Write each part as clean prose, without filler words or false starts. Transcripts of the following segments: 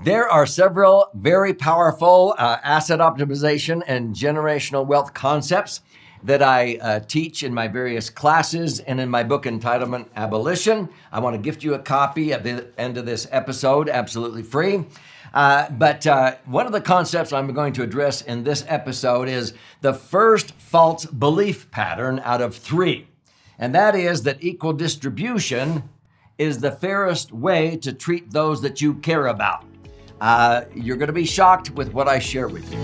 There are several very powerful asset optimization and generational wealth concepts that I teach in my various classes and in my book, Entitlement Abolition. I want to gift you a copy at the end of this episode, absolutely free. But one of the concepts I'm going to address in this episode is the first false belief pattern out of three. And that is that equal distribution is the fairest way to treat those that you care about. You're going to be shocked with what I share with you.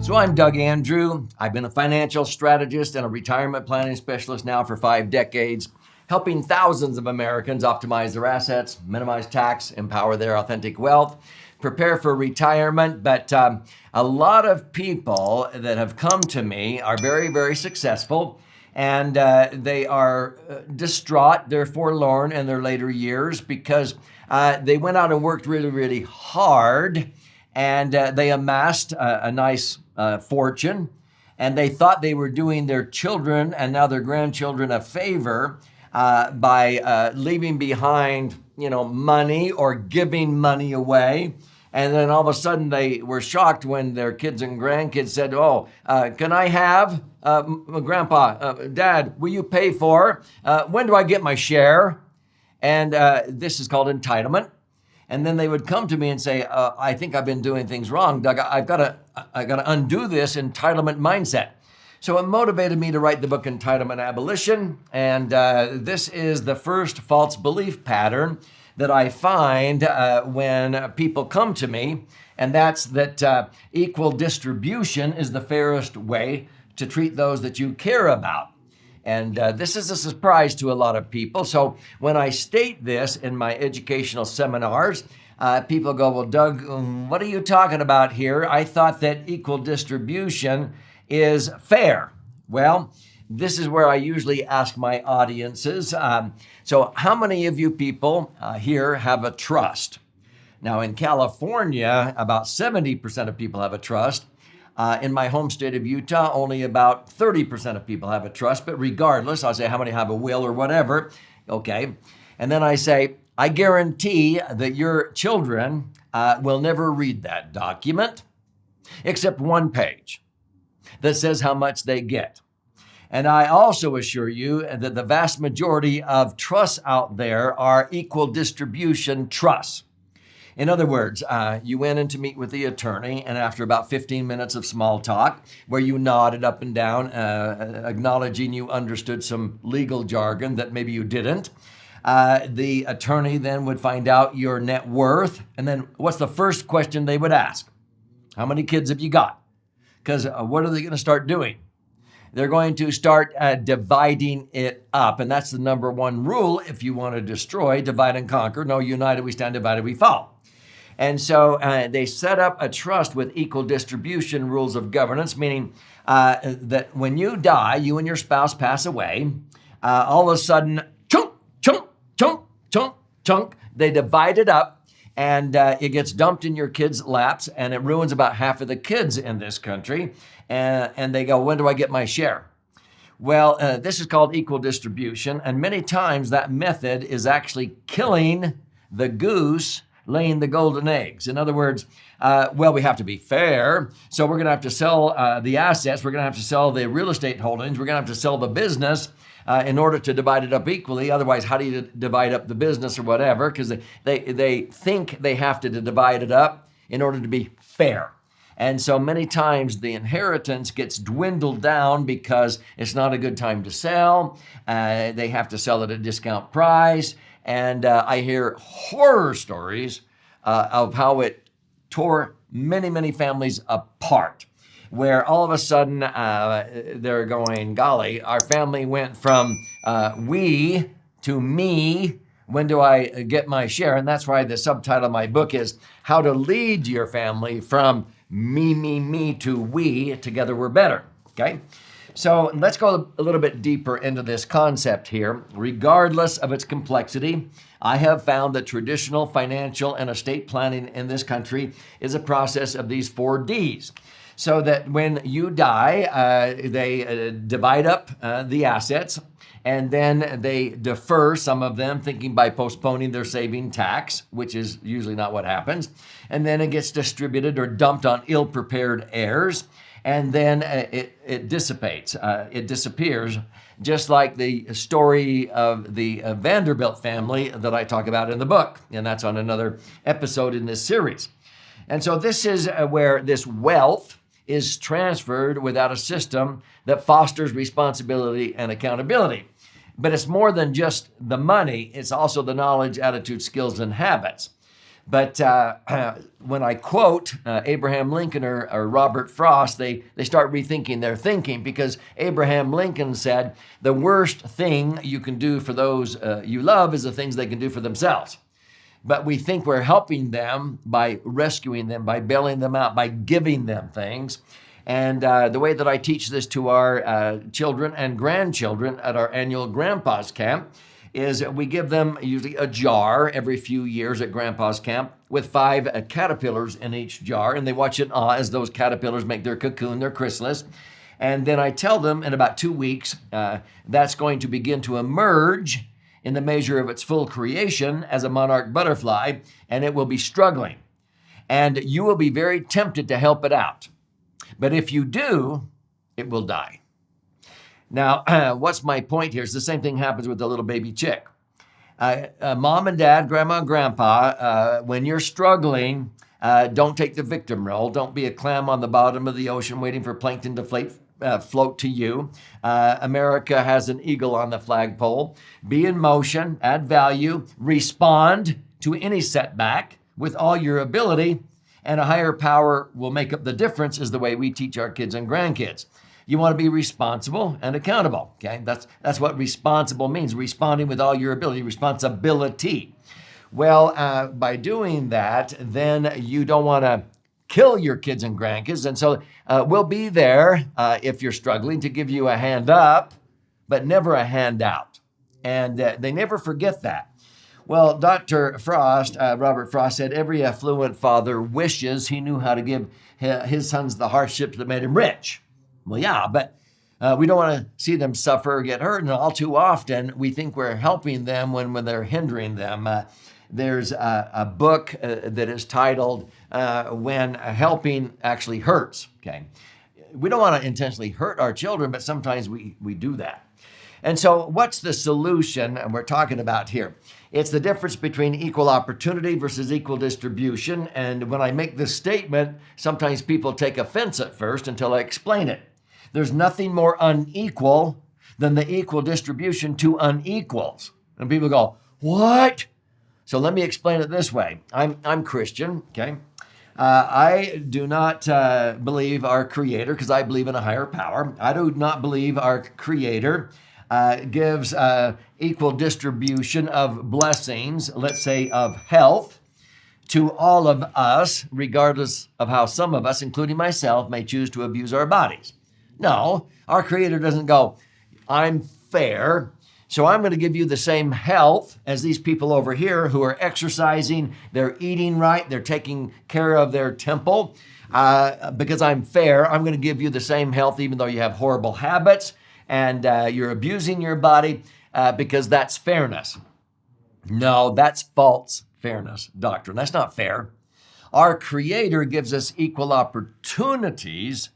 So I'm Doug Andrew. I've been a financial strategist and a retirement planning specialist now for 5 decades, helping thousands of Americans optimize their assets, minimize tax, empower their authentic wealth, prepare for retirement. But a lot of people that have come to me are very, very successful, and they are distraught, they're forlorn in their later years because they went out and worked really, really hard, and they amassed a nice fortune, and they thought they were doing their children and now their grandchildren a favor by leaving behind, money or giving money away. And then all of a sudden they were shocked when their kids and grandkids said, can I have, Grandpa, Dad, will you pay for? When do I get my share? And this is called entitlement. And then they would come to me and say, I think I've been doing things wrong, Doug. I got to undo this entitlement mindset. So it motivated me to write the book Entitlement Abolition. And this is the first false belief pattern that I find when people come to me. And that's that equal distribution is the fairest way to treat those that you care about. And this is a surprise to a lot of people. So when I state this in my educational seminars, people go, well, Doug, what are you talking about here? I thought that equal distribution is fair. Well, this is where I usually ask my audiences. So how many of you people here have a trust? Now in California, about 70% of people have a trust. In my home state of Utah, only about 30% of people have a trust, but regardless, I'll say how many have a will or whatever, okay? And then I say, I guarantee that your children will never read that document, except one page that says how much they get. And I also assure you that the vast majority of trusts out there are equal distribution trusts. In other words, you went in to meet with the attorney, and after about 15 minutes of small talk, where you nodded up and down, acknowledging you understood some legal jargon that maybe you didn't, the attorney then would find out your net worth, and then what's the first question they would ask? How many kids have you got? Because what are they going to start doing? They're going to start dividing it up, and that's the number one rule if you want to destroy, divide and conquer. No, united we stand, divided we fall. And so they set up a trust with equal distribution rules of governance, meaning that when you die, you and your spouse pass away, all of a sudden, chunk, chunk, chunk, chunk, chunk, they divide it up, and it gets dumped in your kids' laps, and it ruins about half of the kids in this country. And they go, when do I get my share? Well, this is called equal distribution, and many times that method is actually killing the goose laying the golden eggs. In other words, we have to be fair, so we're going to have to sell the assets, we're going to have to sell the real estate holdings, we're going to have to sell the business in order to divide it up equally. Otherwise, how do you divide up the business or whatever? Because they think they have to divide it up in order to be fair. And so many times the inheritance gets dwindled down because it's not a good time to sell. They have to sell at a discount price. And I hear horror stories of how it tore many, many families apart, where all of a sudden they're going, golly, our family went from we to me. When do I get my share? And that's why the subtitle of my book is How to Lead Your Family from Me to We. Together we're better, okay? So let's go a little bit deeper into this concept here. Regardless of its complexity, I have found that traditional financial and estate planning in this country is a process of these 4 Ds. So that when you die, they divide up the assets, And then they defer, some of them, thinking by postponing they're saving tax, which is usually not what happens. And then it gets distributed or dumped on ill-prepared heirs. And then it dissipates, it disappears, just like the story of the Vanderbilt family that I talk about in the book. And that's on another episode in this series. And so this is where this wealth is transferred without a system that fosters responsibility and accountability. But it's more than just the money, it's also the knowledge, attitude, skills, and habits. But when I quote Abraham Lincoln or Robert Frost, they start rethinking their thinking, because Abraham Lincoln said, the worst thing you can do for those you love is the things they can do for themselves. But we think we're helping them by rescuing them, by bailing them out, by giving them things. And the way that I teach this to our children and grandchildren at our annual Grandpa's Camp is we give them usually a jar every few years at Grandpa's Camp with 5 caterpillars in each jar. And they watch in awe as those caterpillars make their cocoon, their chrysalis. And then I tell them in about 2 weeks, that's going to begin to emerge in the measure of its full creation as a monarch butterfly, and it will be struggling. And you will be very tempted to help it out. But if you do, it will die. Now, what's my point here? Is the same thing happens with the little baby chick. Mom and dad, grandma and grandpa, when you're struggling, don't take the victim role. Don't be a clam on the bottom of the ocean waiting for plankton to float to you. America has an eagle on the flagpole. Be in motion, add value, respond to any setback with all your ability, and a higher power will make up the difference, is the way we teach our kids and grandkids. You want to be responsible and accountable, okay? That's what responsible means, responding with all your ability, responsibility. Well, by doing that, then you don't want to kill your kids and grandkids. And so we'll be there if you're struggling to give you a hand up, but never a handout. And they never forget that. Well, Dr. Frost, Robert Frost said, every affluent father wishes he knew how to give his sons the hardships that made him rich. Well, yeah, but we don't want to see them suffer or get hurt. And all too often, we think we're helping them when they're hindering them. There's a book that is titled When Helping Actually Hurts. Okay, we don't want to intentionally hurt our children, but sometimes we do that. And so what's the solution we're talking about here? It's the difference between equal opportunity versus equal distribution. And when I make this statement, sometimes people take offense at first until I explain it. There's nothing more unequal than the equal distribution to unequals. And people go, what? So let me explain it this way. I'm Christian, okay? I do not believe our Creator, because I believe in a higher power. I do not believe our Creator gives equal distribution of blessings, let's say of health, to all of us, regardless of how some of us, including myself, may choose to abuse our bodies. No, our Creator doesn't go, I'm fair, so I'm going to give you the same health as these people over here who are exercising, they're eating right, they're taking care of their temple. Because I'm fair, I'm going to give you the same health even though you have horrible habits and you're abusing your body because that's fairness. No, that's false fairness doctrine. That's not fair. Our Creator gives us equal opportunities,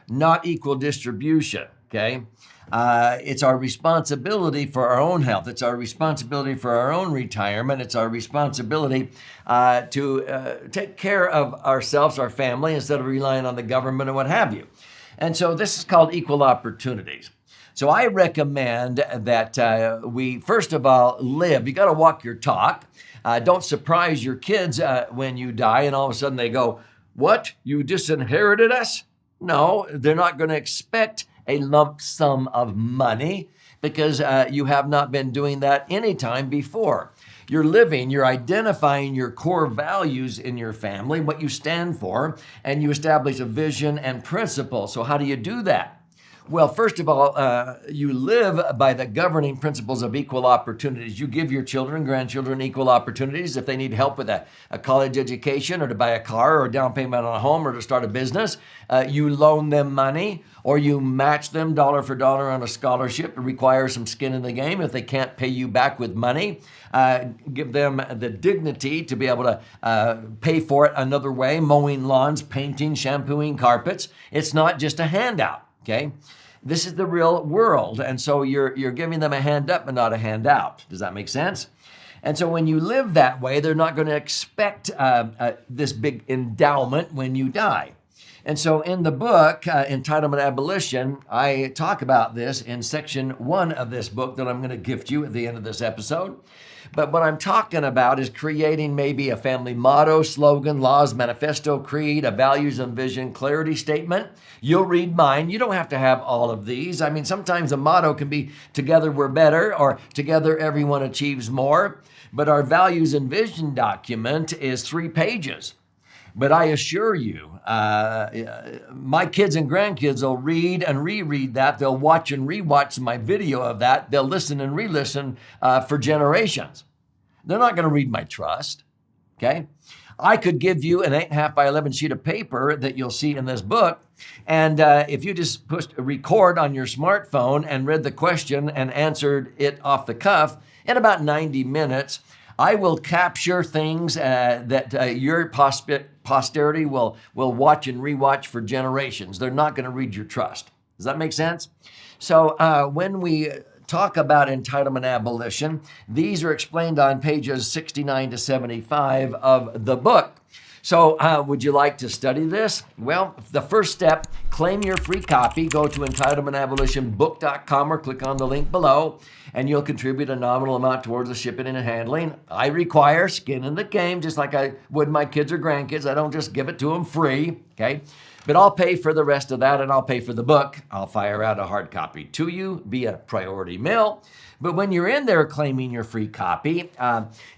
not equal distribution, okay? It's our responsibility for our own health. It's our responsibility for our own retirement. It's our responsibility to take care of ourselves, our family, instead of relying on the government and what have you. And so this is called equal opportunities. So I recommend that we, first of all, live. You got to walk your talk. Don't surprise your kids when you die and all of a sudden they go, what? You disinherited us? No, they're not going to expect a lump sum of money because you have not been doing that any time before. You're living, you're identifying your core values in your family, what you stand for, and you establish a vision and principle. So how do you do that? Well, first of all, you live by the governing principles of equal opportunities. You give your children, grandchildren equal opportunities. If they need help with a college education or to buy a car or a down payment on a home or to start a business, you loan them money or you match them dollar for dollar on a scholarship. It requires some skin in the game. If they can't pay you back with money, give them the dignity to be able to pay for it another way, mowing lawns, painting, shampooing carpets. It's not just a handout. Okay, this is the real world, and so you're giving them a hand up and not a handout. Does that make sense? And so when you live that way, they're not going to expect this big endowment when you die. And so in the book, Entitlement Abolition, I talk about this in section 1 of this book that I'm going to gift you at the end of this episode. But what I'm talking about is creating maybe a family motto, slogan, laws, manifesto, creed, a values and vision clarity statement. You'll read mine. You don't have to have all of these. I mean, sometimes a motto can be together we're better or together everyone achieves more. But our values and vision document is 3 pages. But I assure you, my kids and grandkids will read and reread that. They'll watch and rewatch my video of that. They'll listen and re-listen for generations. They're not going to read my trust, okay? I could give you an 8.5 by 11 sheet of paper that you'll see in this book. And if you just pushed record on your smartphone and read the question and answered it off the cuff in about 90 minutes, I will capture things that your posterity will watch and rewatch for generations. They're not going to read your trust. Does that make sense? So when we talk about entitlement abolition, these are explained on pages 69 to 75 of the book. So would you like to study this? Well, the first step, claim your free copy. Go to entitlementabolitionbook.com or click on the link below, and you'll contribute a nominal amount towards the shipping and handling. I require skin in the game, just like I would my kids or grandkids. I don't just give it to them free, okay? But I'll pay for the rest of that, and I'll pay for the book. I'll fire out a hard copy to you via priority mail. But when you're in there claiming your free copy,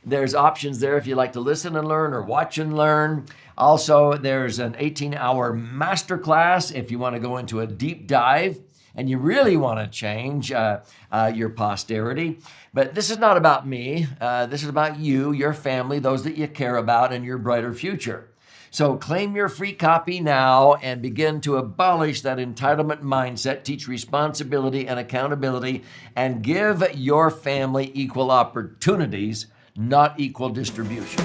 there's options there if you like to listen and learn or watch and learn. Also, there's an 18-hour masterclass if you want to go into a deep dive and you really want to change your posterity. But this is not about me. This is about you, your family, those that you care about, and your brighter future. So claim your free copy now and begin to abolish that entitlement mindset, teach responsibility and accountability, and give your family equal opportunities, not equal distribution.